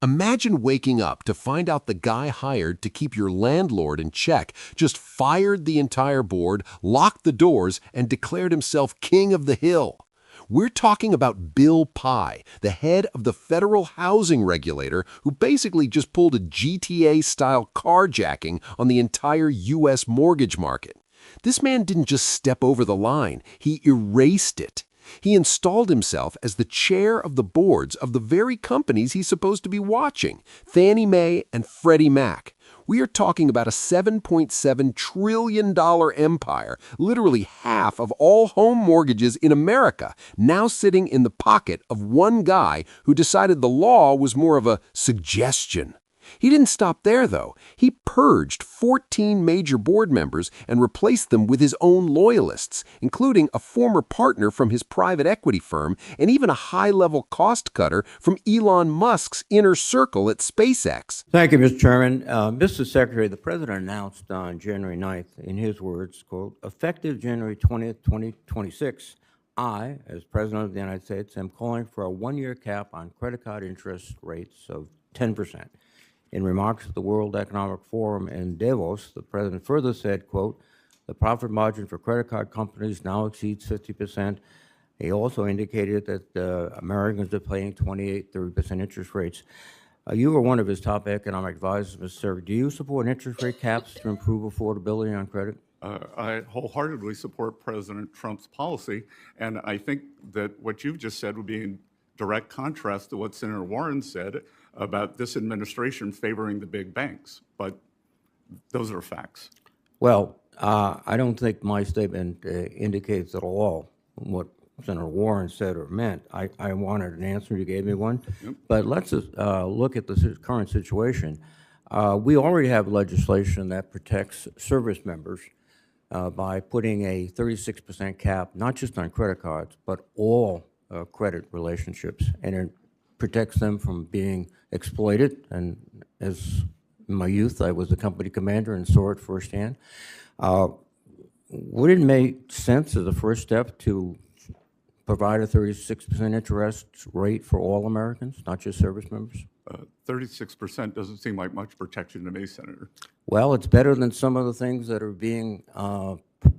Imagine waking up to find out the guy hired to keep your landlord in check just fired the entire board, locked the doors, and declared himself king of the hill. We're talking about Bill Pye, the head of the federal housing regulator, who basically just pulled a GTA-style carjacking on the entire U.S. mortgage market. This man didn't just step over the line, he erased it. He installed himself as the chair of the boards of the very companies he's supposed to be watching, Fannie Mae and Freddie Mac. We are talking about a $7.7 trillion empire, literally half of all home mortgages in America, now sitting in the pocket of one guy who decided the law was more of a suggestion. He didn't stop there, though. He purged 14 major board members and replaced them with his own loyalists, including a former partner from his private equity firm and even a high-level cost cutter from Elon Musk's inner circle at SpaceX. Thank you, Mr. Chairman. Mr. Secretary, the President announced on January 9th, in his words, quote, effective January 20th, 2026, I, as President of the United States, am calling for a one-year cap on credit card interest rates of 10%. In remarks at the World Economic Forum in Davos, the President further said, quote, the profit margin for credit card companies now exceeds 50%. He also indicated that Americans are paying 28, 30% interest rates. You were one of his top economic advisors, Mr. Secretary. Do you support interest rate caps to improve affordability on credit? I wholeheartedly support President Trump's policy, and I think that what you've just said would be in direct contrast to what Senator Warren said about this administration favoring the big banks, but those are facts. Well, I don't think my statement indicates at all what Senator Warren said or meant. I wanted an answer, you gave me one. Yep. But let's look at the current situation. We already have legislation that protects service members by putting a 36% cap, not just on credit cards, but all credit relationships, and it protects them from being exploited. And as in my youth, I was a company commander and saw it firsthand. Would it make sense as a first step to provide a 36% interest rate for all Americans, not just service members? 36% doesn't seem like much protection to me, Senator. Well, it's better than some of the things that are being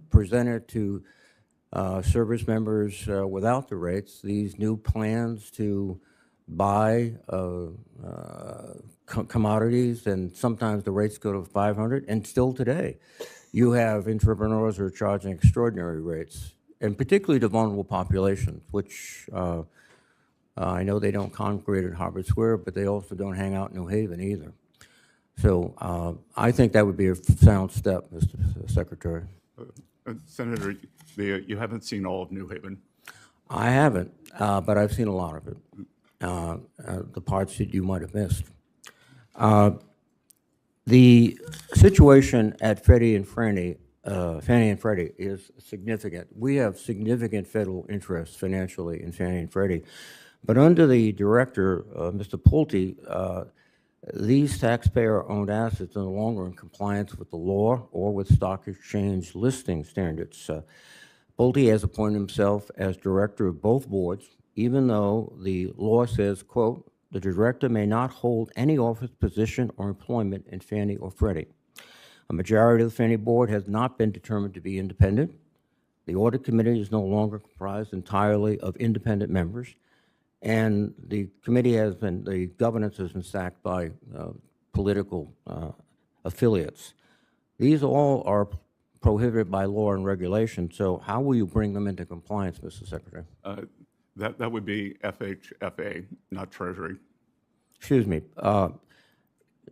presented to service members without the rates. These new plans to buy commodities, and sometimes the rates go to 500, and still today, you have entrepreneurs who are charging extraordinary rates, and particularly to vulnerable populations, which I know they don't congregate at Harvard Square, but they also don't hang out in New Haven either. So I think that would be a sound step, Mr. Secretary. Senator, you haven't seen all of New Haven. I haven't, but I've seen a lot of it, the parts that you might have missed. The situation at Fannie and Freddie is significant. We have significant federal interest financially in Fannie and Freddie. But under the director, Mr. Pulte, these taxpayer-owned assets are no longer in compliance with the law or with stock exchange listing standards. Pulte has appointed himself as director of both boards, even though the law says, quote, the director may not hold any office position or employment in Fannie or Freddie. A majority of the Fannie board has not been determined to be independent. The audit committee is no longer comprised entirely of independent members. And the the governance has been sacked by political affiliates. These all are prohibited by law and regulation. So how will you bring them into compliance, Mr. Secretary? That would be FHFA, not Treasury. Excuse me.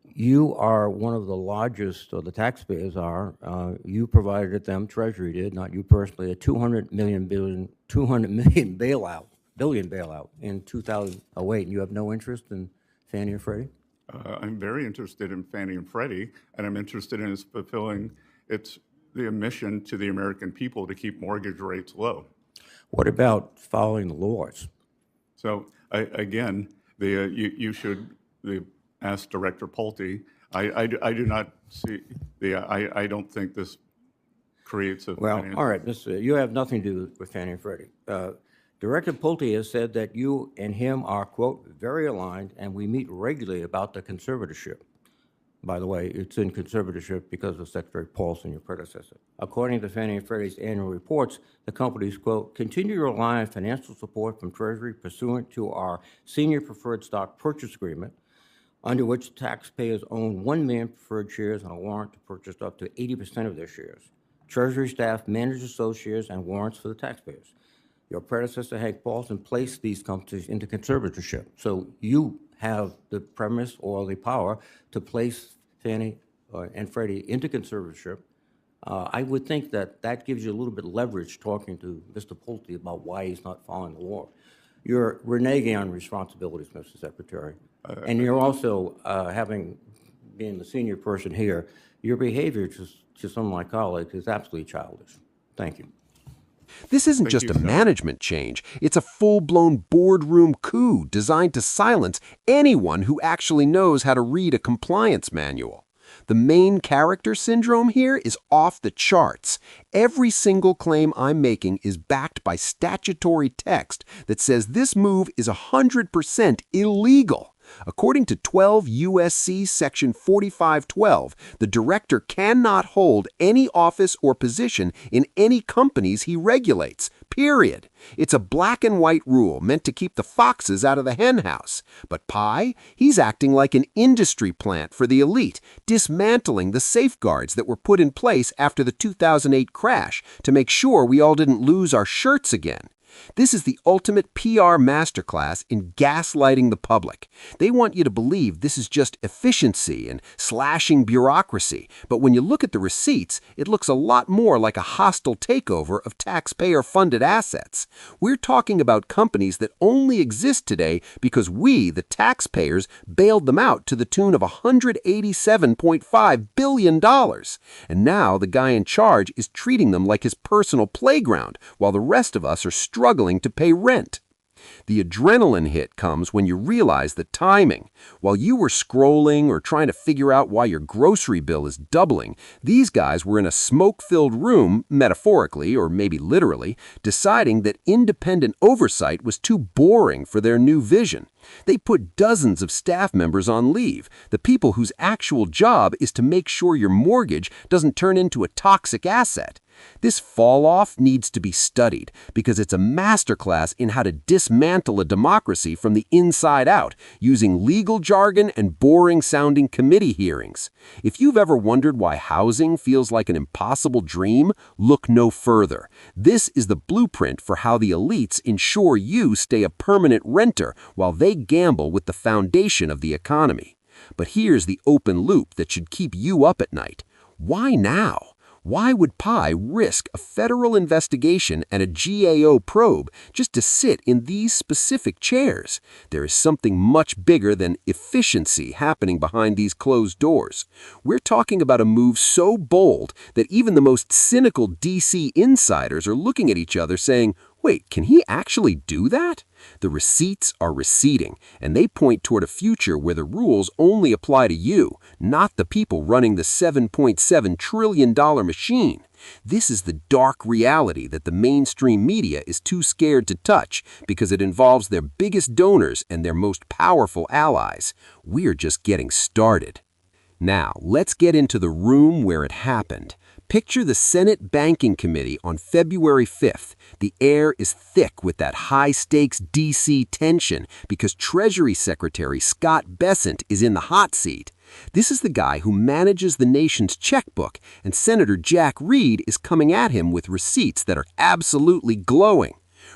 You are one of the largest, or the taxpayers are. You provided them, Treasury did, not you personally, a $200 million bailout in 2008, and you have no interest in Fannie and Freddie? I'm very interested in Fannie and Freddie, and I'm interested in fulfilling the mission to the American people to keep mortgage rates low. What about following the laws? So again, you should ask Director Pulte. I do not see I don't think this creates a. Well, all right, you have nothing to do with Fannie and Freddie. Director Pulte has said that you and him are, quote, very aligned, and we meet regularly about the conservatorship. By the way, it's in conservatorship because of Secretary Paulson, your predecessor. According to Fannie and Freddie's annual reports, the companies, quote, continue to rely on financial support from Treasury pursuant to our senior preferred stock purchase agreement, under which taxpayers own 1 million preferred shares on a warrant to purchase up to 80% of their shares. Treasury staff manages those shares and warrants for the taxpayers. Your predecessor, Hank Paulson, placed these companies into conservatorship. So you have the premise or the power to place Fannie and Freddie into conservatorship. I would think that that gives you a little bit of leverage talking to Mr. Pulte about why he's not following the law. You're reneging on responsibilities, Mr. Secretary. And you're also, being the senior person here, your behavior to some of my colleagues is absolutely childish. Thank you. This isn't just a management change. It's a full-blown boardroom coup designed to silence anyone who actually knows how to read a compliance manual. The main character syndrome here is off the charts. Every single claim I'm making is backed by statutory text that says this move is 100% illegal. According to 12 U.S.C. Section 4512, the director cannot hold any office or position in any companies he regulates, period. It's a black and white rule meant to keep the foxes out of the henhouse. But Pai, he's acting like an industry plant for the elite, dismantling the safeguards that were put in place after the 2008 crash to make sure we all didn't lose our shirts again. This is the ultimate PR masterclass in gaslighting the public. They want you to believe this is just efficiency and slashing bureaucracy, but when you look at the receipts, it looks a lot more like a hostile takeover of taxpayer-funded assets. We're talking about companies that only exist today because we, the taxpayers, bailed them out to the tune of $187.5 billion. And now the guy in charge is treating them like his personal playground, while the rest of us are struggling to pay rent. The adrenaline hit comes when you realize the timing. While you were scrolling or trying to figure out why your grocery bill is doubling, these guys were in a smoke-filled room, metaphorically or maybe literally, deciding that independent oversight was too boring for their new vision. They put dozens of staff members on leave, the people whose actual job is to make sure your mortgage doesn't turn into a toxic asset. This fall-off needs to be studied because it's a masterclass in how to dismantle a democracy from the inside out using legal jargon and boring-sounding committee hearings. If you've ever wondered why housing feels like an impossible dream, look no further. This is the blueprint for how the elites ensure you stay a permanent renter while they gamble with the foundation of the economy. But here's the open loop that should keep you up at night. Why now? Why would Pai risk a federal investigation and a GAO probe just to sit in these specific chairs? There is something much bigger than efficiency happening behind these closed doors. We're talking about a move so bold that even the most cynical DC insiders are looking at each other saying, wait, can he actually do that? The receipts are receding, and they point toward a future where the rules only apply to you, not the people running the $7.7 trillion machine. This is the dark reality that the mainstream media is too scared to touch because it involves their biggest donors and their most powerful allies. We're just getting started. Now, let's get into the room where it happened. Picture the Senate Banking Committee on February 5th. The air is thick with that high-stakes D.C. tension because Treasury Secretary Scott Bessent is in the hot seat. This is the guy who manages the nation's checkbook, and Senator Jack Reed is coming at him with receipts that are absolutely glowing.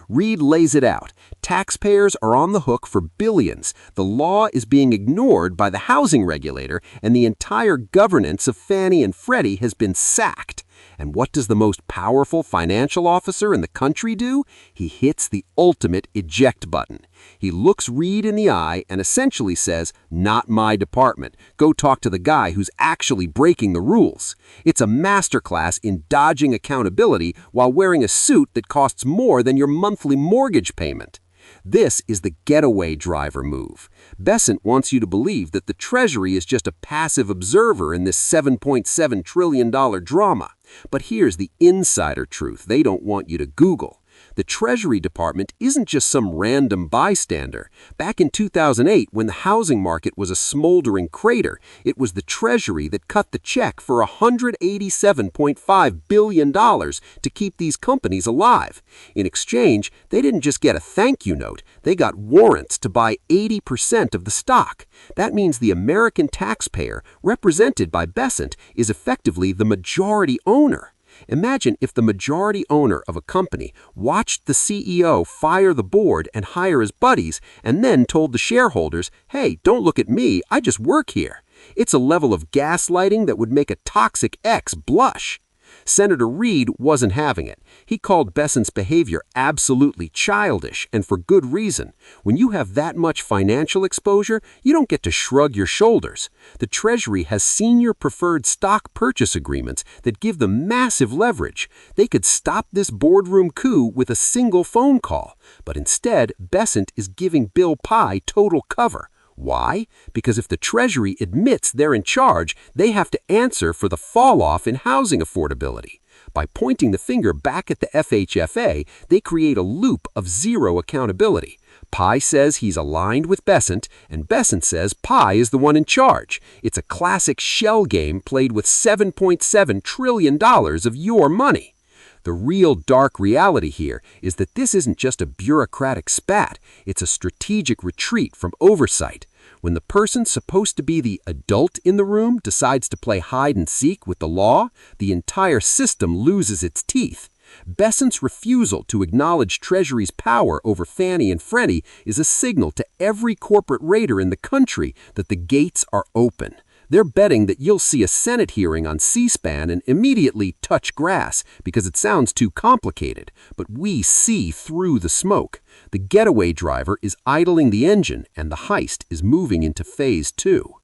Reed lays it out. Taxpayers are on the hook for billions. The law is being ignored by the housing regulator, and the entire governance of Fannie and Freddie has been sacked. And what does the most powerful financial officer in the country do? He hits the ultimate eject button. He looks Reed in the eye and essentially says, "Not my department. Go talk to the guy who's actually breaking the rules." It's a masterclass in dodging accountability while wearing a suit that costs more than your monthly mortgage payment. This is the getaway driver move. Bessent wants you to believe that the Treasury is just a passive observer in this $7.7 trillion drama. But here's the insider truth they don't want you to Google. The Treasury Department isn't just some random bystander. Back in 2008, when the housing market was a smoldering crater, it was the Treasury that cut the check for $187.5 billion to keep these companies alive. In exchange, they didn't just get a thank you note, they got warrants to buy 80% of the stock. That means the American taxpayer, represented by Bessent, is effectively the majority owner. Imagine if the majority owner of a company watched the CEO fire the board and hire his buddies, and then told the shareholders, "Hey, don't look at me, I just work here." It's a level of gaslighting that would make a toxic ex blush. Senator Reid wasn't having it. He called Bessent's behavior absolutely childish, and for good reason. When you have that much financial exposure, you don't get to shrug your shoulders. The Treasury has senior preferred stock purchase agreements that give them massive leverage. They could stop this boardroom coup with a single phone call, but instead, Bessent is giving Bill Pai total cover. Why? Because if the Treasury admits they're in charge, they have to answer for the fall-off in housing affordability. By pointing the finger back at the FHFA, they create a loop of zero accountability. Pai says he's aligned with Bessent, and Bessent says Pai is the one in charge. It's a classic shell game played with $7.7 trillion of your money. The real dark reality here is that this isn't just a bureaucratic spat, it's a strategic retreat from oversight. When the person supposed to be the adult in the room decides to play hide and seek with the law, the entire system loses its teeth. Bessent's refusal to acknowledge Treasury's power over Fannie and Freddie is a signal to every corporate raider in the country that the gates are open. They're betting that you'll see a Senate hearing on C-SPAN and immediately touch grass because it sounds too complicated, but we see through the smoke. The getaway driver is idling the engine and the heist is moving into phase 2.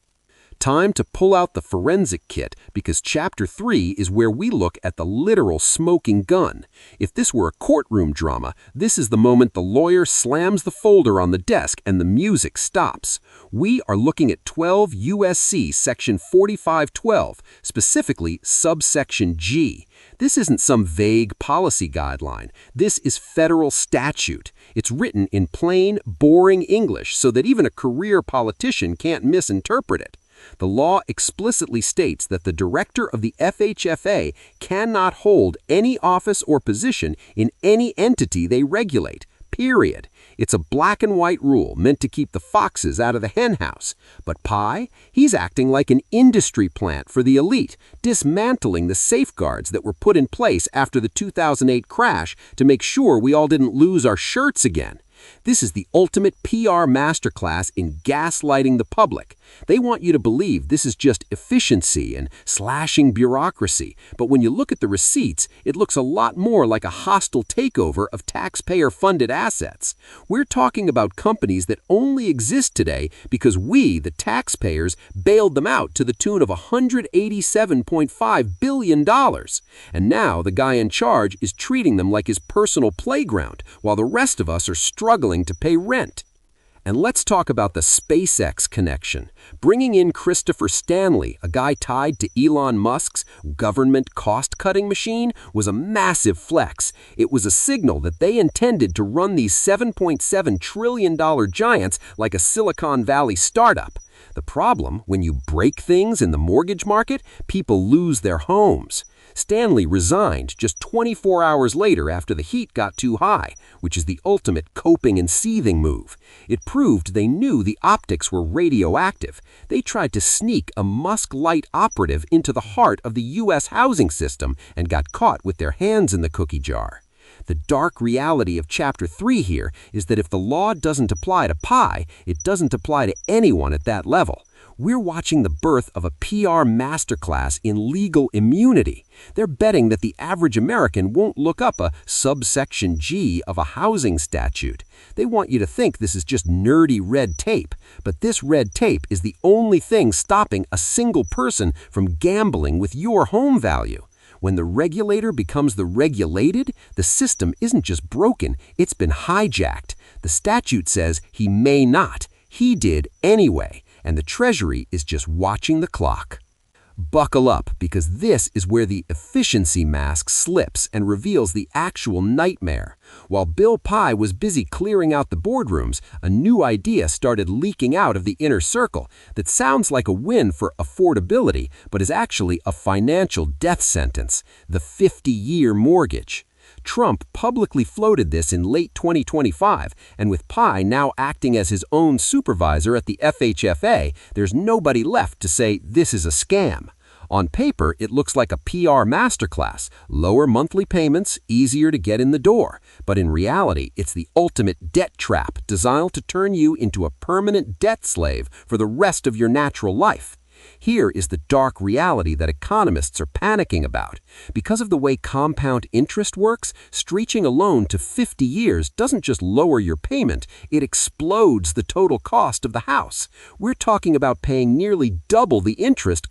Time to pull out the forensic kit because Chapter 3 is where we look at the literal smoking gun. If this were a courtroom drama, this is the moment the lawyer slams the folder on the desk and the music stops. We are looking at 12 U.S.C. Section 4512, specifically subsection G. This isn't some vague policy guideline. This is federal statute. It's written in plain, boring English so that even a career politician can't misinterpret it. The law explicitly states that the director of the FHFA cannot hold any office or position in any entity they regulate, period. It's a black and white rule meant to keep the foxes out of the henhouse. But Pai, he's acting like an industry plant for the elite, dismantling the safeguards that were put in place after the 2008 crash to make sure we all didn't lose our shirts again. This is the ultimate PR masterclass in gaslighting the public. They want you to believe this is just efficiency and slashing bureaucracy, but when you look at the receipts, it looks a lot more like a hostile takeover of taxpayer-funded assets. We're talking about companies that only exist today because we, the taxpayers, bailed them out to the tune of $187.5 billion. And now the guy in charge is treating them like his personal playground, while the rest of us are struggling to pay rent. And let's talk about the SpaceX connection. Bringing in Christopher Stanley, a guy tied to Elon Musk's government cost-cutting machine, was a massive flex. It was a signal that they intended to run these $7.7 trillion giants like a Silicon Valley startup. The problem, when you break things in the mortgage market, people lose their homes. Stanley resigned just 24 hours later after the heat got too high, which is the ultimate coping and seething move. It proved they knew the optics were radioactive. They tried to sneak a Musk Light operative into the heart of the U.S. housing system and got caught with their hands in the cookie jar. The dark reality of Chapter 3 here is that if the law doesn't apply to Pai, it doesn't apply to anyone at that level. We're watching the birth of a PR masterclass in legal immunity. They're betting that the average American won't look up a subsection G of a housing statute. They want you to think this is just nerdy red tape, but this red tape is the only thing stopping a single person from gambling with your home value. When the regulator becomes the regulated, the system isn't just broken, it's been hijacked. The statute says he may not. He did anyway. And the Treasury is just watching the clock. Buckle up, because this is where the efficiency mask slips and reveals the actual nightmare. While Bill Pye was busy clearing out the boardrooms, a new idea started leaking out of the inner circle that sounds like a win for affordability, but is actually a financial death sentence: the 50-year mortgage. Trump publicly floated this in late 2025, and with Pye now acting as his own supervisor at the FHFA, there's nobody left to say this is a scam. On paper, it looks like a PR masterclass: lower monthly payments, easier to get in the door. But in reality, it's the ultimate debt trap designed to turn you into a permanent debt slave for the rest of your natural life. Here is the dark reality that economists are panicking about. Because of the way compound interest works, stretching a loan to 50 years doesn't just lower your payment, it explodes the total cost of the house. We're talking about paying nearly double the interest